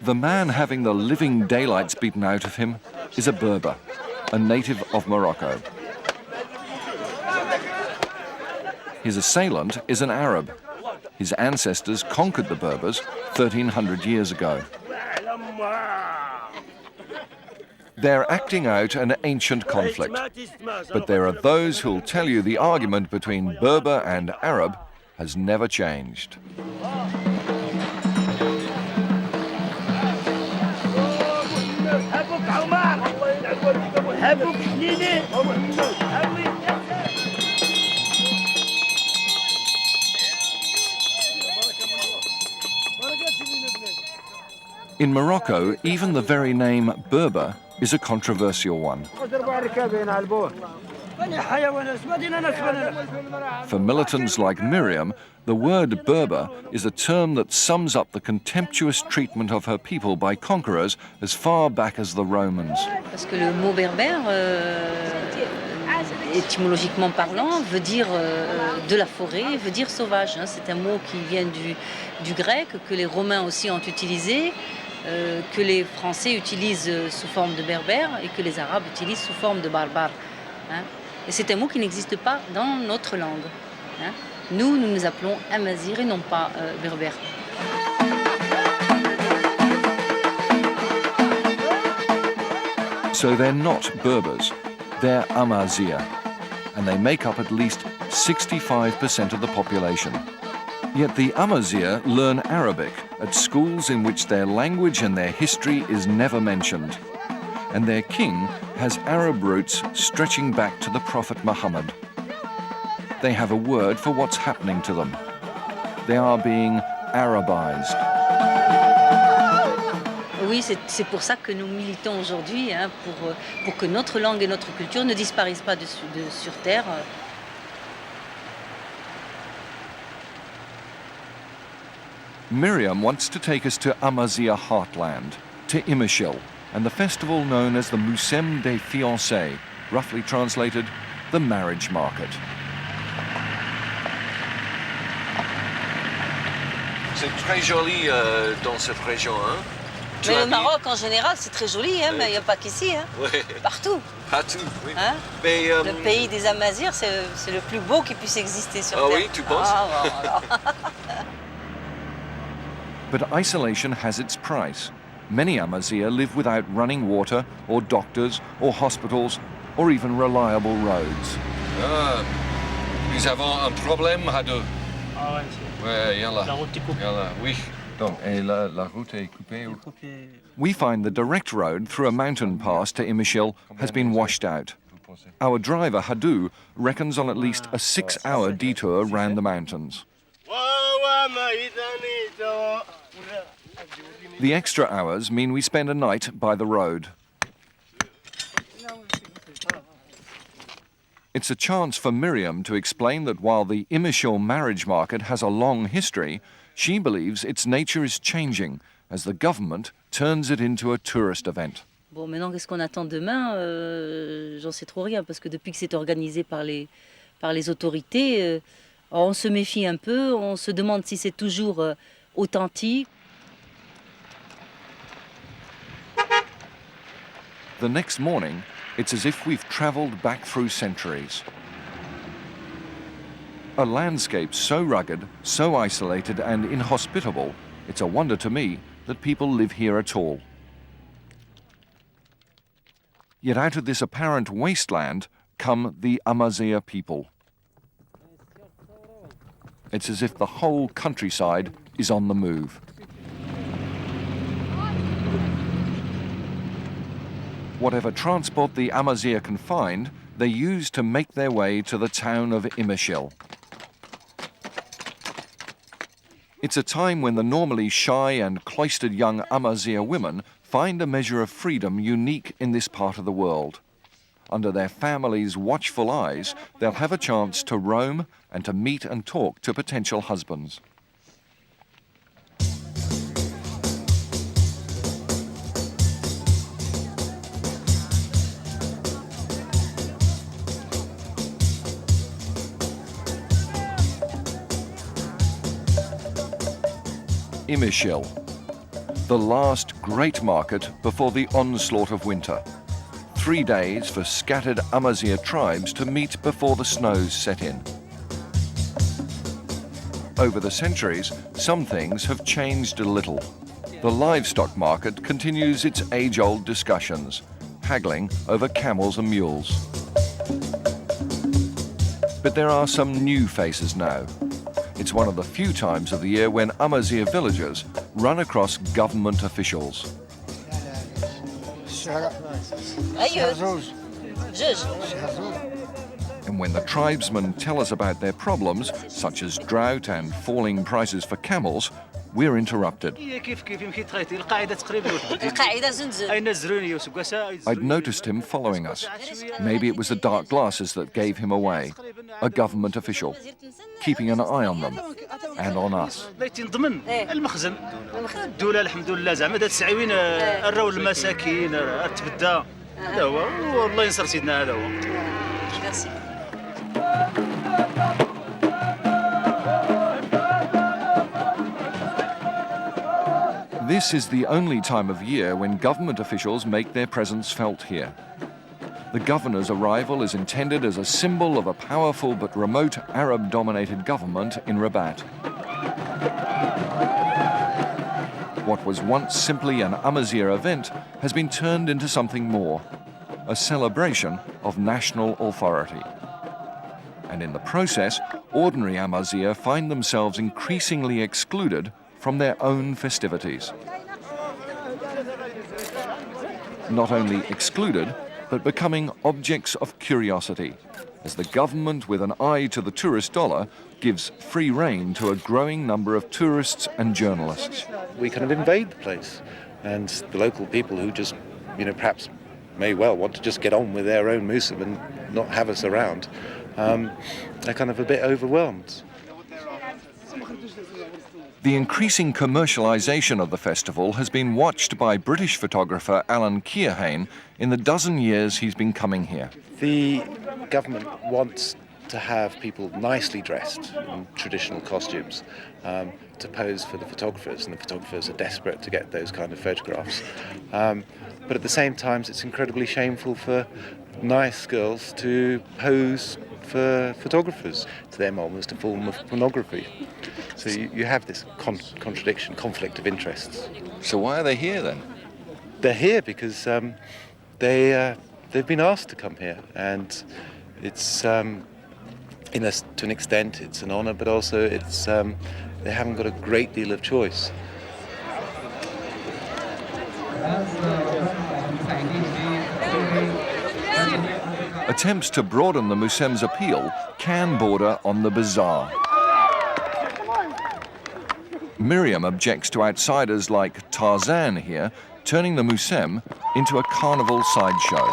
The man having the living daylights beaten out of him is a Berber, a native of Morocco. His assailant is an Arab. His ancestors conquered the Berbers 1,300 years ago. They're acting out an ancient conflict, but there are those who'll tell you the argument between Berber and Arab has never changed. In Morocco, even the very name Berber is a controversial one. For militants like Miriam, the word Berber is a term that sums up the contemptuous treatment of her people by conquerors as far back as the Romans. Parce que le mot berbère, étymologiquement parlant, veut dire de la forêt, veut dire sauvage. C'est un mot qui vient du grec, que les Romains aussi ont utilisé, que les Français utilisent sous forme de berbère et que les Arabes utilisent sous forme de barbare. Et c'est un mot qui n'existe pas dans notre langue. Nous nous appelons Amazigh et non pas berbères. So they're not Berbers, they're Amazigh, and they make up at least 65% of the population. Yet the Amazigh learn Arabic at schools in which their language and their history is never mentioned. And their king has Arab roots stretching back to the Prophet Muhammad. They have a word for what's happening to them. They are being Arabized. Oui, c'est pour ça que nous militons aujourd'hui, pour que notre langue et notre culture ne disparaissent pas sur Terre. Miriam wants to take us to Amazigh heartland, to Imashil, and the festival known as the Mousem des Fiancés, roughly translated, the marriage market. C'est très joli dans cette région, hein? Mais le Maroc, en général, c'est très joli, mais il n'y a pas qu'ici, Ouais. Partout. Partout, oui. Mais, le pays des Amazirs, c'est le plus beau qui puisse exister sur Terre. Ah oui, tu penses? Voilà. But isolation has its price. Many Amazigh live without running water, or doctors, or hospitals, or even reliable roads. Nous avons un problème à deux. Ah ouais, Ouais, yalla. la route est coupée. Yalla, oui. Donc, et la route est coupée. We find the direct road through a mountain pass to Imashil has been washed out. Our driver, Hadou, reckons on at least a 6-hour detour round the mountains. The extra hours mean we spend a night by the road. It's a chance for Miriam to explain that while the Imashil marriage market has a long history, she believes its nature is changing as the government turns it into a tourist event. Bon, maintenant, qu'est-ce qu'on attend demain? J'en sais trop rien, parce que depuis que c'est organisé par les autorités, on se méfie un peu, on se demande si c'est toujours authentique. The next morning, it's as if we've travelled back through centuries. A landscape so rugged, so isolated and inhospitable, it's a wonder to me that people live here at all. Yet out of this apparent wasteland come the Amazigh people. It's as if the whole countryside is on the move. Whatever transport the Amazigh can find, they use to make their way to the town of Imashil. It's a time when the normally shy and cloistered young Amazigh women find a measure of freedom unique in this part of the world. Under their families' watchful eyes, they'll have a chance to roam and to meet and talk to potential husbands. Imishil, the last great market before the onslaught of winter. 3 days for scattered Amazigh tribes to meet before the snows set in. Over the centuries, some things have changed a little. The livestock market continues its age-old discussions, haggling over camels and mules. But there are some new faces now. It's one of the few times of the year when Amazigh villagers run across government officials. And when the tribesmen tell us about their problems, such as drought and falling prices for camels, we're interrupted. I'd noticed him following us. Maybe it was the dark glasses that gave him away. A government official, keeping an eye on them and on us. This is the only time of year when government officials make their presence felt here. The governor's arrival is intended as a symbol of a powerful but remote Arab-dominated government in Rabat. What was once simply an Amazigh event has been turned into something more, a celebration of national authority. And in the process, ordinary Amazigh find themselves increasingly excluded from their own festivities. Not only excluded, but becoming objects of curiosity, as the government, with an eye to the tourist dollar, gives free rein to a growing number of tourists and journalists. We kind of invade the place, and the local people who just, perhaps may well want to just get on with their own musim and not have us around, they're kind of a bit overwhelmed. The increasing commercialisation of the festival has been watched by British photographer Alan Keohane in the dozen years he's been coming here. The government wants to have people nicely dressed in traditional costumes to pose for the photographers, and the photographers are desperate to get those kind of photographs. But at the same time, it's incredibly shameful for nice girls to pose for photographers. To them, almost a form of pornography. So you have this contradiction, conflict of interests. So why are they here then? They're here because they've been asked to come here, and it's to an extent it's an honour, but also it's they haven't got a great deal of choice. Attempts to broaden the Musem's appeal can border on the bizarre. Miriam objects to outsiders like Tarzan here, turning the Musem into a carnival sideshow.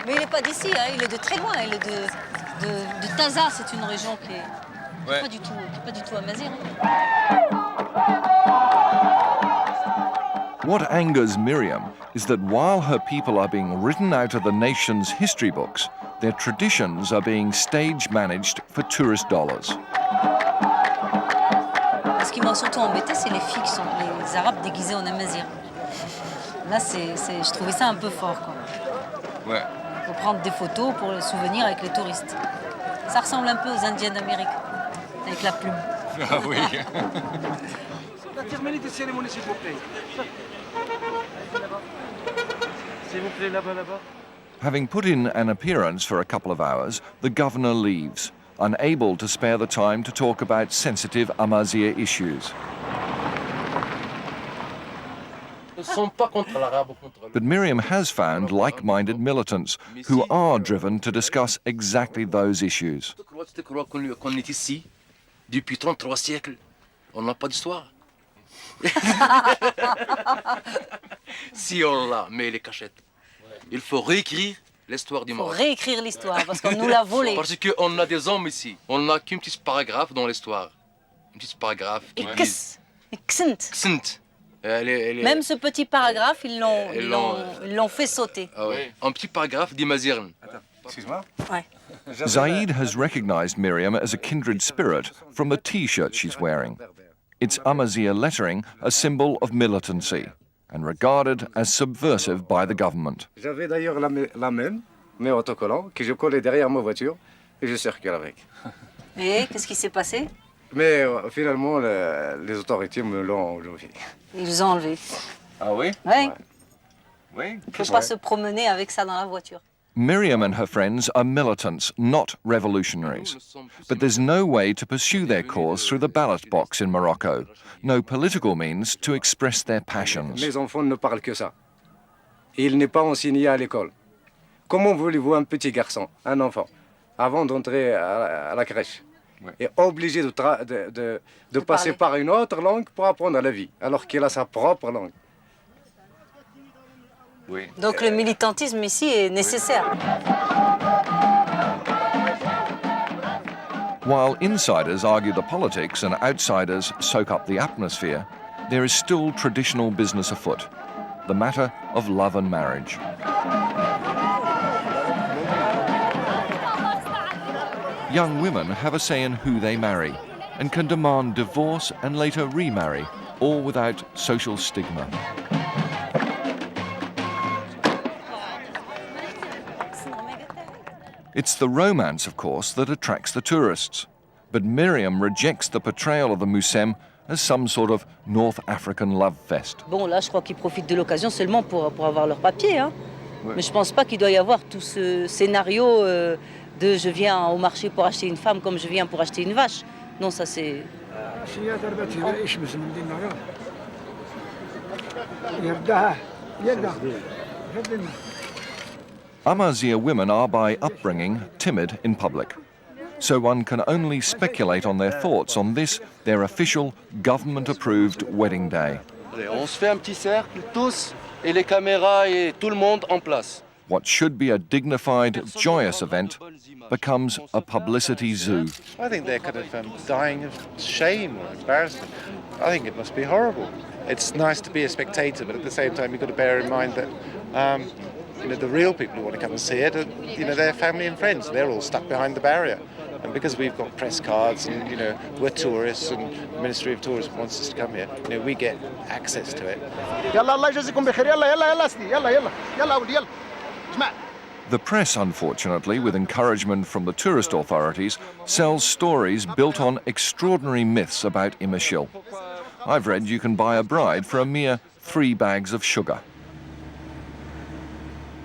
Mais il n'est pas d'ici, il est de très loin. Il est de Taza, c'est une région qui est pas du tout amazigh. What angers Miriam is that while her people are being written out of the nation's history books, their traditions are being stage-managed for tourist dollars. Ce qui m'a surtout embêté, c'est les filles qui sont les Arabes déguisés en Amazigh. Là, je trouvais ça un peu fort, quoi. Ouais. Pour prendre des photos pour le souvenir avec les touristes. Ça ressemble un peu aux Indiennes d'Amérique, avec la plume. Ah oui. Terminer des cérémonies, s'il vous plaît. S'il vous plaît, là-bas. Having put in an appearance for a couple of hours, the governor leaves, unable to spare the time to talk about sensitive Amazigh issues. But Miriam has found like-minded militants who are driven to discuss exactly those issues. Depuis 33 siècles, on n'a pas d'histoire. Si on l'a, mais les cachettes. Il faut réécrire l'histoire du Maroc. Il faut réécrire l'histoire, parce qu'on nous l'a volée. Parce qu'on a des hommes ici. On n'a qu'un petit paragraphe dans l'histoire. Un petit paragraphe qui dit... Ksnt. Même ce petit paragraphe, ils l'ont fait sauter. Ah ouais. Un petit paragraphe d'Imazirn. Excuse-moi. Ouais. Zaid has recognized Miriam as a kindred spirit from the T-shirt she's wearing. It's Amazigh lettering, a symbol of militancy, and regarded as subversive by the government. J'avais d'ailleurs la même, mais autocollant, que je collais derrière ma voiture et je circule avec. Et qu'est-ce qui s'est passé? Mais finalement, les autorités me l'ont enlevé. Ils vous ont enlevé. Ah oui? Oui. Oui. Il ne faut pas se promener avec ça dans la voiture. Miriam and her friends are militants, not revolutionaries. But there's no way to pursue their cause through the ballot box in Morocco, no political means to express their passions. Mes enfants ne parlent que ça. Il n'est pas enseigné à l'école. Comment voulez-vous un petit garçon, un enfant, avant d'entrer à la crèche, est obligé de passer par une autre langue pour apprendre la vie, alors qu'il a sa propre langue? Oui. Donc le militantisme ici est nécessaire. While insiders argue the politics and outsiders soak up the atmosphere, there is still traditional business afoot, the matter of love and marriage. Young women have a say in who they marry and can demand divorce and later remarry, all without social stigma. It's the romance, of course, that attracts the tourists. But Miriam rejects the portrayal of the Moussem as some sort of North African love fest. Bon, là, je crois qu'ils profitent de l'occasion seulement pour avoir leur papier. Hein. Ouais. Mais je ne pense pas qu'il doit y avoir tout ce scénario de je viens au marché pour acheter une femme comme je viens pour acheter une vache. Non, ça c'est... Amazigh women are by upbringing timid in public. So one can only speculate on their thoughts on this, their official, government-approved wedding day. Allez, on se fait un petit cercle, tous, et les caméras et tout le monde en place. What should be a dignified, joyous event becomes a publicity zoo. I think they're kind of dying of shame or embarrassment. I think it must be horrible. It's nice to be a spectator, but at the same time you've got to bear in mind that the real people who want to come and see it are, their family and friends. They're all stuck behind the barrier. And because we've got press cards and, we're tourists and the Ministry of Tourism wants us to come here, we get access to it. The press, unfortunately, with encouragement from the tourist authorities, sells stories built on extraordinary myths about Imashil. I've read you can buy a bride for a mere 3 bags of sugar.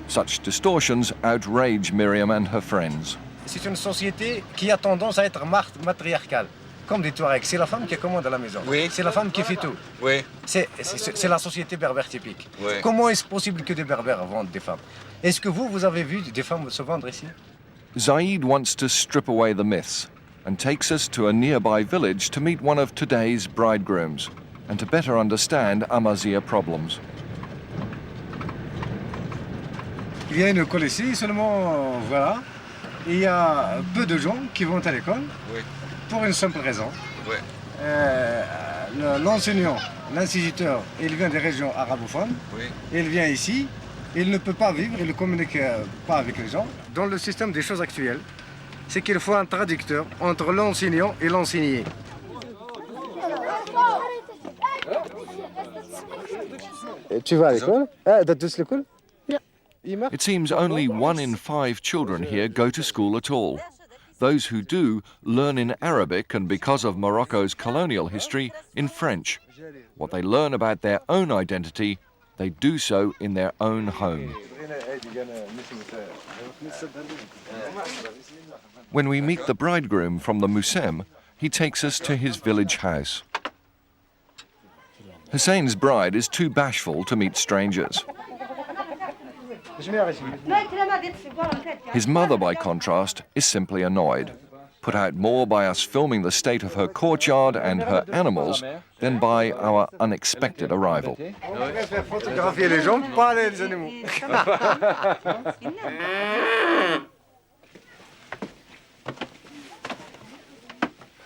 Such distortions outrage Miriam and her friends. C'est une société qui a tendance à être matriarcale, comme des Touaregs. C'est la femme qui commande à la maison. Oui. C'est la femme qui fait tout. Oui. C'est la société berbère typique. Oui. Comment est-ce possible que des berbères vendent des femmes? Est-ce que vous avez vu des femmes se vendre ici? Zaid wants to strip away the myths and takes us to a nearby village to meet one of today's bridegrooms and to better understand Amazigh problems. Il y a une école ici, seulement voilà. Il y a peu de gens qui vont à l'école, oui, pour une simple raison. Oui. L'enseignant, l'instituteur, il vient des régions arabophones, oui, il vient ici, il ne peut pas vivre, il ne communique pas avec les gens. Dans le système des choses actuelles, c'est qu'il faut un traducteur entre l'enseignant et l'enseigné. Tu vas à l'école? T'as tous l'école? It seems only 1 in 5 children here go to school at all. Those who do learn in Arabic and, because of Morocco's colonial history, in French. What they learn about their own identity, they do so in their own home. When we meet the bridegroom from the Moussem, he takes us to his village house. Hussein's bride is too bashful to meet strangers. His mother, by contrast, is simply annoyed, put out more by us filming the state of her courtyard and her animals than by our unexpected arrival.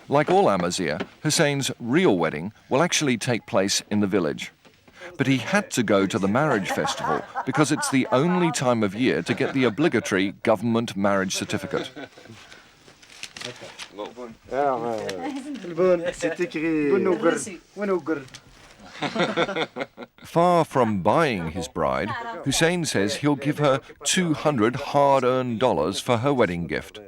Like all Amazigh, Hussein's real wedding will actually take place in the village. but he had to go to the marriage festival because it's the only time of year to get the obligatory government marriage certificate. Far from buying his bride, Hussein says he'll give her $200 hard-earned dollars for her wedding gift.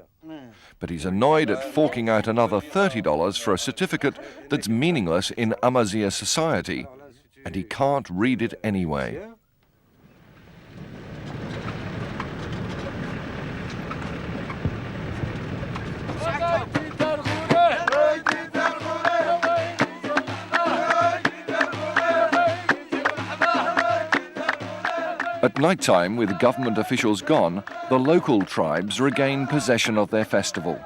But he's annoyed at forking out another $30 for a certificate that's meaningless in Amazigh society, and he can't read it anyway. At night time, with government officials gone, the local tribes regain possession of their festival.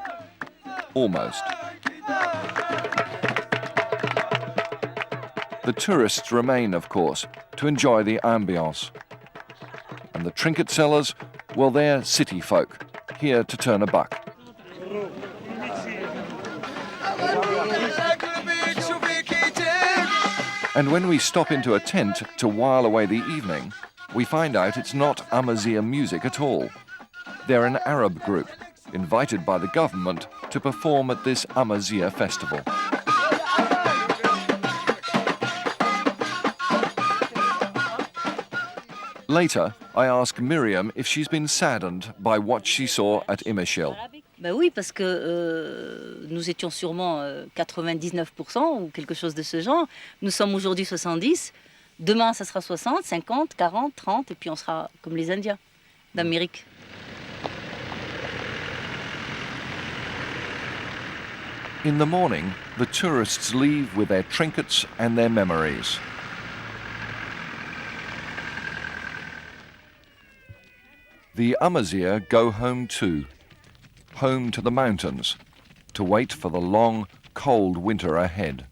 Almost. The tourists remain, of course, to enjoy the ambience. And the trinket sellers, well, they're city folk, here to turn a buck. And when we stop into a tent to while away the evening, we find out it's not Amazigh music at all. They're an Arab group, invited by the government to perform at this Amazigh festival. Later, I ask Miriam if she's been saddened by what she saw at Imeshil. Ben oui, parce que nous étions sûrement 99% ou quelque chose de ce genre. Nous sommes aujourd'hui 70. Demain, ça sera 60, 50, 40, 30, et puis on sera comme les Indiens d'Amérique. In the morning, the tourists leave with their trinkets and their memories. The Amazigh go home too, home to the mountains, to wait for the long, cold winter ahead.